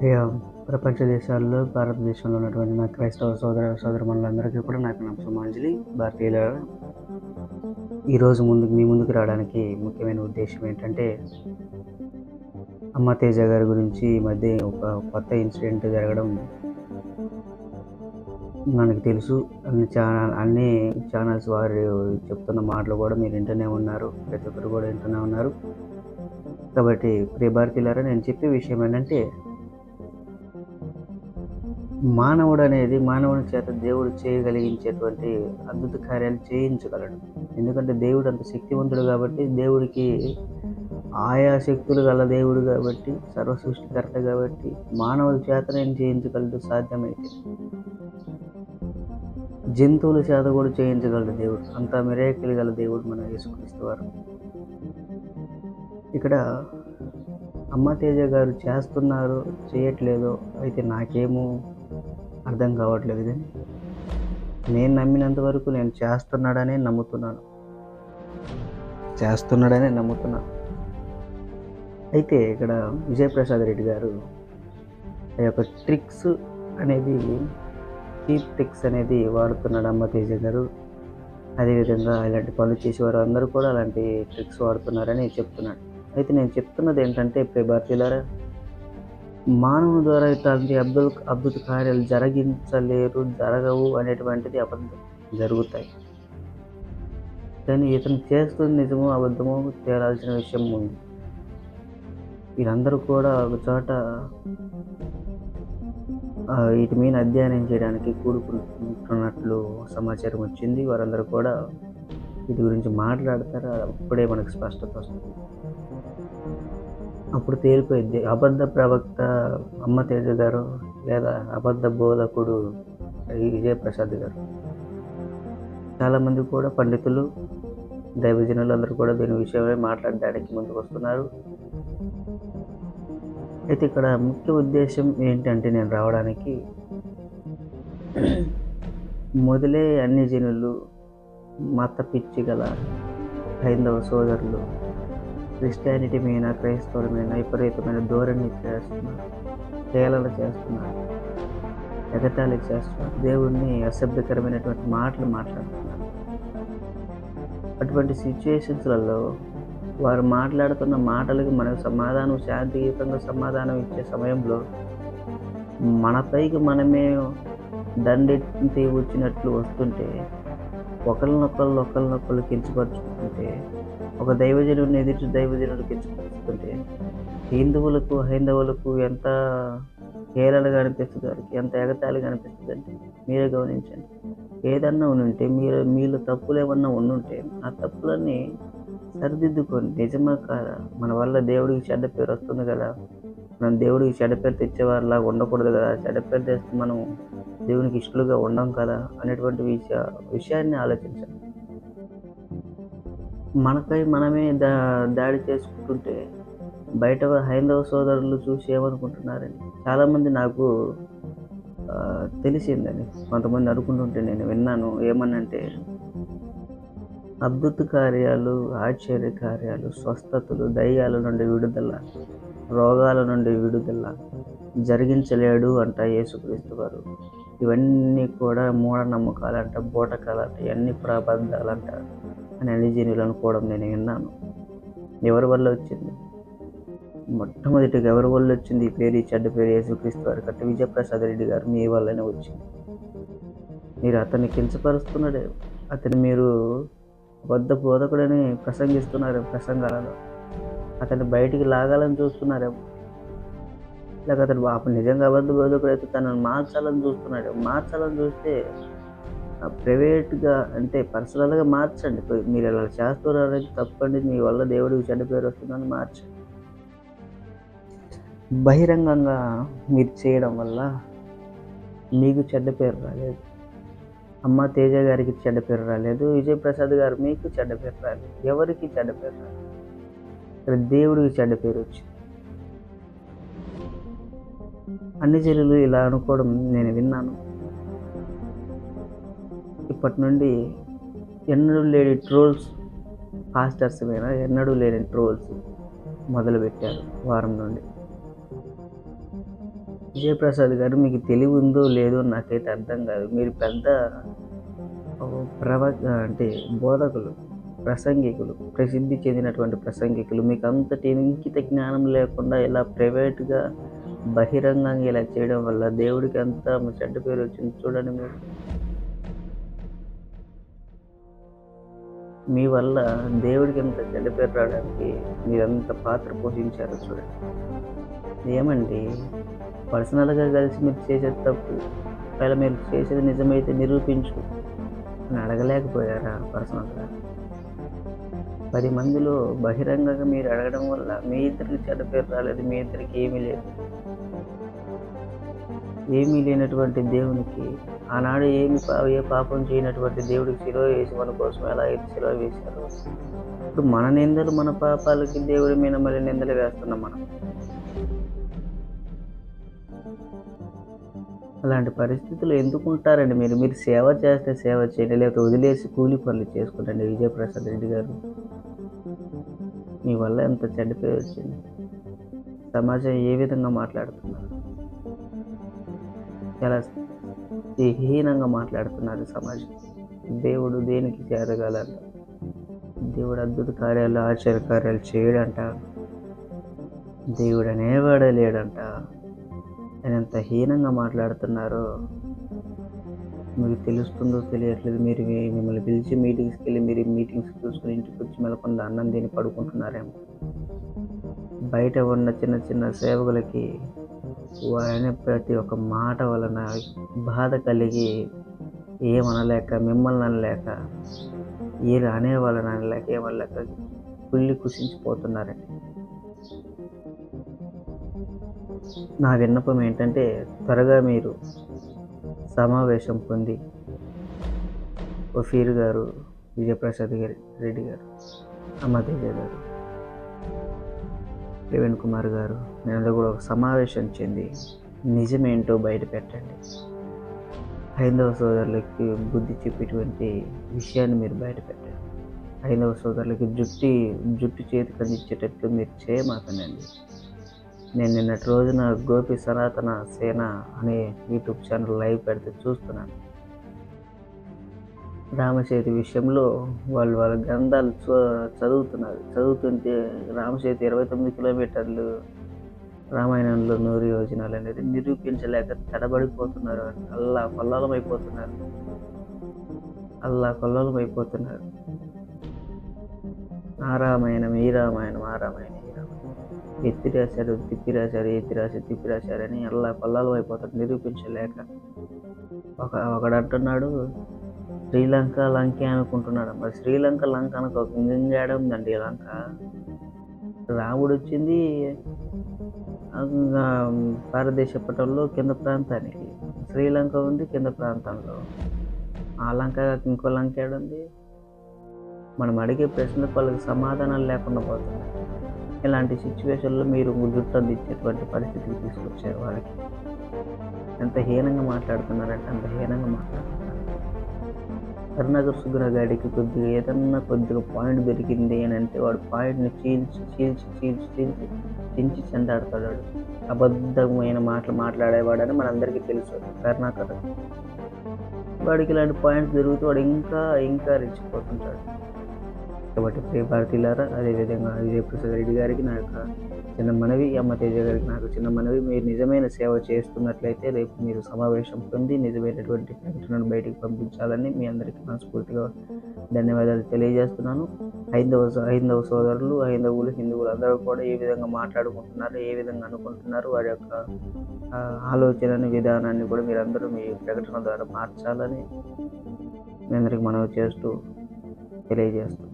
ఇక ప్రపంచ దేశాల్లో, భారతదేశంలో ఉన్నటువంటి నా క్రైస్తవ సోదరమణులందరికీ కూడా నాకు నమస్సుమాంజలి. భారతీయులారా, ఈరోజు మీ ముందుకు రావడానికి ముఖ్యమైన ఉద్దేశం ఏంటంటే, అమ్మ తేజ గారి గురించి ఈ మధ్య ఒక కొత్త ఇన్సిడెంట్ జరగడం మనకు తెలుసు. అన్ని ఛానల్స్ వారు చెప్తున్న మాటలు కూడా మీరు వింటూనే ఉన్నారు. ప్రతి ఒక్కరు కూడా వింటూనే ఉన్నారు. కాబట్టి ప్రియ భారతీయులారా, నేను చెప్పే విషయం ఏంటంటే, మానవుని చేత దేవుడు చేయగలిగించేటువంటి అద్భుత కార్యాలు చేయించగలడు. ఎందుకంటే దేవుడు అంత శక్తివంతుడు కాబట్టి, దేవుడికి ఆయా శక్తులు గల దేవుడు కాబట్టి, సర్వ సృష్టికర్త కాబట్టి, మానవుల చేత నేను చేయించగలడు. సాధ్యమైతే జంతువుల చేత కూడా చేయించగలడు దేవుడు. అంత మిరాకిల్ గల దేవుడు మన యేసుక్రీస్తు వారు. ఇక్కడ అమ్మ తేజ గారు చేస్తున్నారో చేయట్లేదో అయితే నాకేమో అర్థం కావట్లేదు. కానీ నేను నమ్మినంత వరకు నేను చేస్తున్నాడనే నమ్ముతున్నాను. అయితే ఇక్కడ విజయప్రసాద్ రెడ్డి గారు ఆ యొక్క ట్రిక్స్ అనేది, చీప్ ట్రిక్స్ అనేది వాడుతున్నాడు అమ్మ తేజ గారు. అదేవిధంగా ఇలాంటి పనులు చేసేవారు అందరూ కూడా అలాంటి ట్రిక్స్ వాడుతున్నారని చెప్తున్నాడు. అయితే నేను చెప్తున్నది ఏంటంటే, ప్రియ భారతీయులారా, మానవుని ద్వారా ఇట్లాంటి అద్భుత కార్యాలు జరగవు అనేటువంటిది అబద్ధం. జరుగుతాయి. కానీ ఇతను చేస్తుంది నిజమో అబద్ధమో తేలాల్సిన విషయం ఉంది. వీరందరూ కూడా ఒక చోట వీటి మీద అధ్యయనం చేయడానికి కూడుకుంటున్నట్లు సమాచారం వచ్చింది. వారందరూ కూడా వీటి గురించి మాట్లాడతారు. అప్పుడే మనకు స్పష్టత వస్తుంది. అప్పుడు తేలిపోయింది అబద్ధ ప్రవక్త అమ్మ తేజ గారు లేదా అబద్ధ బోధకుడు విజయప్రసాద్ గారు. చాలామంది కూడా పండితులు, దైవజనులు అందరూ కూడా దీని విషయమై మాట్లాడడానికి ముందుకు వస్తున్నారు. అయితే ఇక్కడ ముఖ్య ఉద్దేశం ఏంటంటే, నేను రావడానికి మొదలే అన్ని జనులు, మత పిచ్చి గల హైందవ సోదరులు క్రిస్టియానిటీ మీద, క్రైస్తవుల మీద విపరీతమైన ధోరణి చేస్తున్నారు, హేళన చేస్తున్నారు, ఎగతాళి చేస్తున్నారు, దేవుణ్ణి అసభ్యకరమైనటువంటి మాటలు మాట్లాడుతున్నారు. అటువంటి సిచ్యుయేషన్స్లలో వారు మాట్లాడుతున్న మాటలకి మనకు శాంతియుతంగా సమాధానం ఇచ్చే సమయంలో మనపైకి మనమే దండెత్తి వచ్చినట్లు వస్తుంటే, ఒకరినొకరు కించపరుచుకుంటే, ఒక దైవజనుడిని ఎదుటి దైవజనుడు కించపరుచుకుంటే హైందవులకు ఎంత హేళనగా అనిపిస్తుంది, వారికి ఎంత ఎగతాళిగా అనిపిస్తుంది అంటే మీరే గమనించండి. ఏదన్నా ఉంటే మీలో తప్పులు ఏమన్నా ఉండుంటే ఆ తప్పులన్నీ సరిదిద్దుకొని, నిజమా కాదా, మన వల్ల దేవుడికి చెడ్డ పేరు వస్తుంది కదా, మనం దేవుడికి చెడ్డ పేరు తెచ్చేవారిలాగా ఉండకూడదు కదా, చెడ్డ పేరు తెస్తే మనం దేవునికి ఇష్టలుగా ఉండం కదా అనేటువంటి విషయాన్ని ఆలోచించాలి. మనపై మనమే దాడి చేసుకుంటుంటే బయట హైందవ సోదరులు చూసి ఏమనుకుంటున్నారని చాలామంది నాకు తెలిసిందని కొంతమంది అనుకుంటుంటే నేను విన్నాను. ఏమనంటే, అద్భుత కార్యాలు, ఆశ్చర్య కార్యాలు, స్వస్థతలు, దయ్యాల నుండి విడుదల, రోగాల నుండి విడుదల జరిగించలేడు అంట యేసుక్రీస్తు వారు. ఇవన్నీ కూడా మూఢనమ్మకాలంట, బూటకాలంట, ఇవన్నీ కూడా అబద్ధాలంట అని అన్యజనులు అనుకోవడం నేను విన్నాను. ఎవరి వల్ల వచ్చింది? మొట్టమొదటిగా ఎవరి వల్ల వచ్చింది ఈ పేరు, ఈ చెడ్డ పేరు యేసుక్రీస్తు వారి కంటే విజయప్రసాద్ రెడ్డి గారు మీ వల్లనే వచ్చింది. మీరు అతన్ని కించపరుస్తున్నాడే, అతను మీరు అబద్ధ బోధకుడని ప్రసంగిస్తున్నారేమో, ప్రసంగాలలో అతన్ని బయటికి లాగాలని చూస్తున్నారేమో, లేక అతను నిజంగా అబద్ధ బోధకుడు అయితే తనను మార్చాలని చూస్తున్నాడేమో. మార్చాలని చూస్తే ప్రైవేట్గా అంటే పర్సనల్గా మార్చండి. మీరు ఇలా చేస్తున్నారనేది తప్పండి, మీ వల్ల దేవుడికి చెడ్డ పేరు వస్తుందని మార్చండి. బహిరంగంగా మీరు చేయడం వల్ల మీకు చెడ్డ పేరు రాలేదు, అమ్మ తేజ గారికి చెడ్డ పేరు రాలేదు, విజయప్రసాద్ గారు మీకు చెడ్డ పేరు రాలేదు, ఎవరికి చెడ్డ పేరు రాలేదు. ఇక్కడ దేవుడికి చెడ్డ పేరు వచ్చింది. అన్ని జనులు ఇలా అనుకోవడం నేను విన్నాను. ఇప్పటి నుండి ఎన్నడూ లేని ట్రోల్స్, పాస్టర్స్ మీద ఎన్నడూ లేని ట్రోల్స్ మొదలుపెట్టారు వారం నుండి. విజయప్రసాద్ గారు, మీకు తెలివి ఉందో లేదో నాకైతే అర్థం కాదు. మీరు పెద్ద ప్రవ అంటే బోధకులు, ప్రసంగికులు, ప్రసిద్ధి చెందినటువంటి ప్రసంగికులు. మీకు అంతటి ఇంకిత జ్ఞానం లేకుండా ఇలా ప్రైవేట్‌గా, బహిరంగంగా ఇలా చేయడం వల్ల దేవుడికి ఎంత చెడ్డ పేరు వచ్చింది చూడండి మీరు. మీ వల్ల దేవుడికి ఎంత చెడ్డ పేరు రావడానికి మీరెంత పాత్ర పోషించారో చూడండి. ఏమండి, పర్సనల్‌గా కలిసి మీరు చేసేది తప్పు. ఒకవేళ మీరు చేసేది నిజమైతే నిరూపించు అని అడగలేకపోయారా పర్సనల్‌గా? 10 మందిలో బహిరంగంగా మీరు అడగడం వల్ల మీ ఇద్దరికి చెడ్డ పేరు రాలేదు. మీ ఇద్దరికి ఏమీ లేదు. ఏమీ లేనటువంటి దేవునికి ఆనాడు ఏ పాపం చేయనటువంటి దేవుడికి శిలువ వేసి మన కోసం ఎలా అయితే శిలువ వేశారో, ఇప్పుడు మన నిందలు, మన పాపాలకి దేవుడి మీద మళ్ళీ నిందలు వేస్తున్నాం మనం. అలాంటి పరిస్థితులు ఎందుకుంటారండి మీరు? మీరు సేవ చేస్తే సేవ చేయండి, లేకపోతే వదిలేసి కూలి పనులు చేసుకుంటండి. విజయప్రసాద్ రెడ్డి గారు, మీ వల్ల ఎంత చెడ్డ పేరు వచ్చింది. సమాజం ఏ విధంగా మాట్లాడుతున్నారు? చాలా హీనంగా మాట్లాడుతున్నారు సమాజం. దేవుడు దేనికి చేరగలంట? దేవుడు అద్భుత కార్యాలు, ఆశ్చర్య కార్యాలు చేయడంట. దేవుడు అనేవాడే లేడంట. ఆయన ఎంత హీనంగా మాట్లాడుతున్నారో మీకు తెలుస్తుందో తెలియట్లేదు. మిమ్మల్ని పిలిచి మీటింగ్స్కి వెళ్ళి మీరు మీటింగ్స్ చూసుకుని ఇంటికి వచ్చి మెలకుండా అన్నం తిని పడుకుంటున్నారేమో. బయట ఉన్న చిన్న చిన్న సేవకులకి ఆయన ప్రతి ఒక్క మాట వలన బాధ కలిగి ఏమనలేక, మిమ్మల్ని అనలేక, వీళ్ళు అనేవాళ్ళని అనలేక, ఏమనలేక కుళ్ళి కుషించిపోతున్నారండి. నా విన్నపం ఏంటంటే, త్వరగా మీరు సమావేశం పొంది వఫీర్ గారు, విజయప్రసాద్ రెడ్డి గారు, అమ్మతేజ గారు, ప్రవీణ్ కుమార్ గారు, నేను కూడా ఒక సమావేశం చెంది నిజమేంటో బయట పెట్టండి. హైందవ సోదరులకి బుద్ధి చెప్పేటువంటి విషయాన్ని మీరు బయట పెట్టండి. హైందవ సోదరులకి జుట్టు చేతికి అందించేటట్లు మీరు చేయమాకండి. నేను నిన్నటి రోజున గోపి సనాతన సేన అనే యూట్యూబ్ ఛానల్ లైవ్ పెడితే చూస్తున్నాను. రామసేతు విషయంలో వాళ్ళ గ్రంథాలు చదువుతుంటే రామసేతు 29 కిలోమీటర్లు, రామాయణంలో 100 యోజనాలు అనేది నిరూపించలేక తడబడిపోతున్నారు. అల్లా కొల్లాలమైపోతున్నారు. ఆ రామాయణం, ఈ రామాయణం, ఆ రామాయణం, ఈ రామాయణం, ఎత్తి రాశారు, తిప్పి రాశారని అల్లా కొల్లాలమైపోతారు నిరూపించలేక. ఒకడు అంటున్నాడు శ్రీలంక లంకే అనుకుంటున్నాడు. మరి శ్రీలంక లంక అనుకో, ఇంకేడ ఉందండి లంక? రాముడు వచ్చింది భారతదేశ పటంలో కింద ప్రాంతానికి, శ్రీలంక ఉంది కింద ప్రాంతంలో. ఆ లంక ఇంకో లంక ఏడుంది? మనం అడిగే ప్రశ్నలకు వాళ్ళకి సమాధానాలు లేకుండా పోతున్నాయి. ఇలాంటి సిచ్యువేషన్లో మీరు జుట్టు అందించేటువంటి పరిస్థితికి తీసుకొచ్చారు వాళ్ళకి. ఎంత హీనంగా మాట్లాడుతున్నారంటే అంత హీనంగా మాట్లాడుతున్నారు. కరుణాకర్ సుగ్రగాడికి కొద్దిగా పాయింట్ దొరికింది అని అంటే వాడు పాయింట్ని చించి చెండాడుతాడు. అబద్ధమైన మాటలు మాట్లాడేవాడని మనందరికీ తెలుసు కరుణాకర్. వాడికి ఇలాంటి పాయింట్స్ దొరికితే వాడు ఇంకా రెచ్చిపోతుంటాడు. కాబట్టి ప్రియ భారతీయులారా, అదేవిధంగా విజయప్రసాద్ రెడ్డి గారికి నా యొక్క చిన్న మనవి, అమ్మతేజ గారికి నాకు చిన్న మనవి, మీరు నిజమైన సేవ చేస్తున్నట్లయితే రేపు మీరు సమావేశం పొంది నిజమైనటువంటి ప్రకటనను బయటికి పంపించాలని మీ అందరికీ మనస్ఫూర్తిగా ధన్యవాదాలు తెలియజేస్తున్నాను. హైందవ సోదరులు, హిందువులు అందరూ కూడా ఏ విధంగా మాట్లాడుకుంటున్నారు, ఏ విధంగా అనుకుంటున్నారు, వారి యొక్క ఆలోచనని, విధానాన్ని కూడా మీరందరూ మీ ప్రకటన ద్వారా మార్చాలని మీ అందరికీ మనవి చేస్తూ తెలియజేస్తున్నాను.